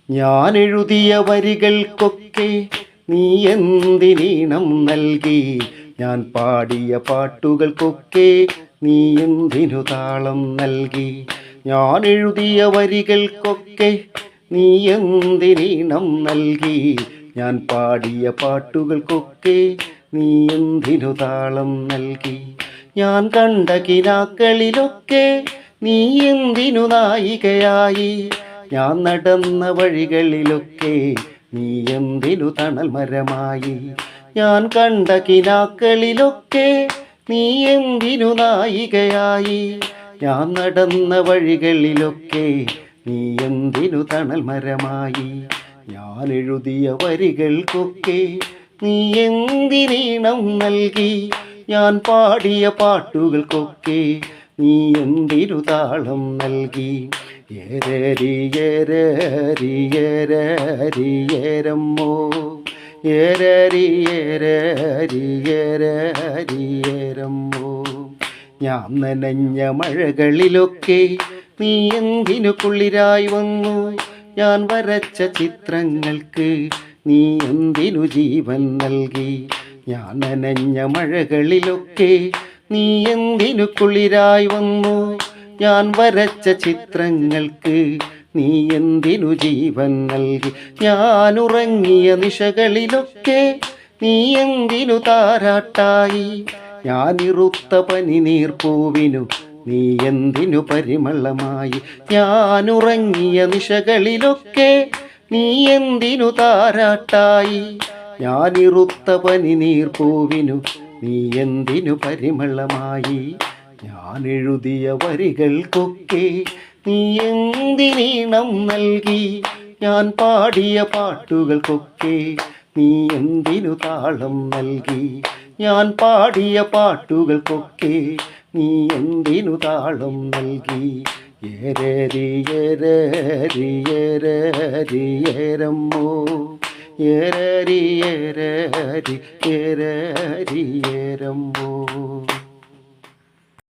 ഞാൻ എഴുതിയ വരികൾക്കൊക്കെ നീ എന്തിനീണം നൽകി? ഞാൻ പാടിയ പാട്ടുകൾക്കൊക്കെ നീ എന്തിനു താളം നൽകി? ഞാൻ എഴുതിയ വരികൾക്കൊക്കെ നീ എന്തിനീണം നൽകി? ഞാൻ പാടിയ പാട്ടുകൾക്കൊക്കെ നീ എന്തിനു താളം നൽകി? ഞാൻ കണ്ട കിനാക്കളിലൊക്കെ നീ എന്തിനു നായികയായി? ഞാൻ നടന്ന വഴികളിലൊക്കെ നീ എന്തിനു തണൽ മരമായി? ഞാൻ കണ്ട കിനാക്കളിലൊക്കെ നീ എന്തിനു നായികയായി? ഞാൻ നടന്ന വഴികളിലൊക്കെ നീ എന്തിനു തണൽ മരമായി? ഞാൻ എഴുതിയ വരികൾക്കൊക്കെ നീ എന്തിനീണം നൽകി? ഞാൻ പാടിയ പാട്ടുകൾക്കൊക്കെ നീ എന്തിനു താളം നൽകി? ഏരരിയേരരിയേരരിയേരമ്മോ ഏരരിയേരരിയേരരിയേരമ്മോ. ഞാൻ നനഞ്ഞ മഴകളിലൊക്കെ നീ എന്തിനു കുളിരായി വന്നു? ഞാൻ വരച്ച ചിത്രങ്ങൾക്ക് നീ എന്തിനു ജീവൻ നൽകി? ഞാൻ നനഞ്ഞ മഴകളിലൊക്കെ നീ എന്തിനു കുളിരായി വന്നു? ഞാൻ വരച്ച ചിത്രങ്ങൾക്ക് നീ എന്തിനു ജീവൻ നൽകി? ഞാൻ ഉറങ്ങിയ നിശകളിലൊക്കെ നീ എന്തിനു താരാട്ടായി? ഞാൻ ഇറുത്ത പനിനീർപ്പൂവിനു നീ എന്തിനു പരിമളമായി? ഞാൻ ഉറങ്ങിയ നിശകളിലൊക്കെ നീ എന്തിനു താരാട്ടായി? ഞാൻ ഇറുത്ത പനിനീർപ്പൂവിനു നീ എന്തിനു പരിമളമായി? ഞാൻ എഴുതിയ വരികൾക്കൊക്കെ നീ എന്തിനീണം നൽകി? ഞാൻ പാടിയ പാട്ടുകൾക്കൊക്കെ നീ എന്തിനു താളം നൽകി? ഞാൻ പാടിയ പാട്ടുകൾക്കൊക്കെ നീ എന്തിനു താളം നൽകി? ഏരരിയേരരിയേരരിയേരമ്മോ ഏരരിയേരരിയേരരിയേരമ്മോ.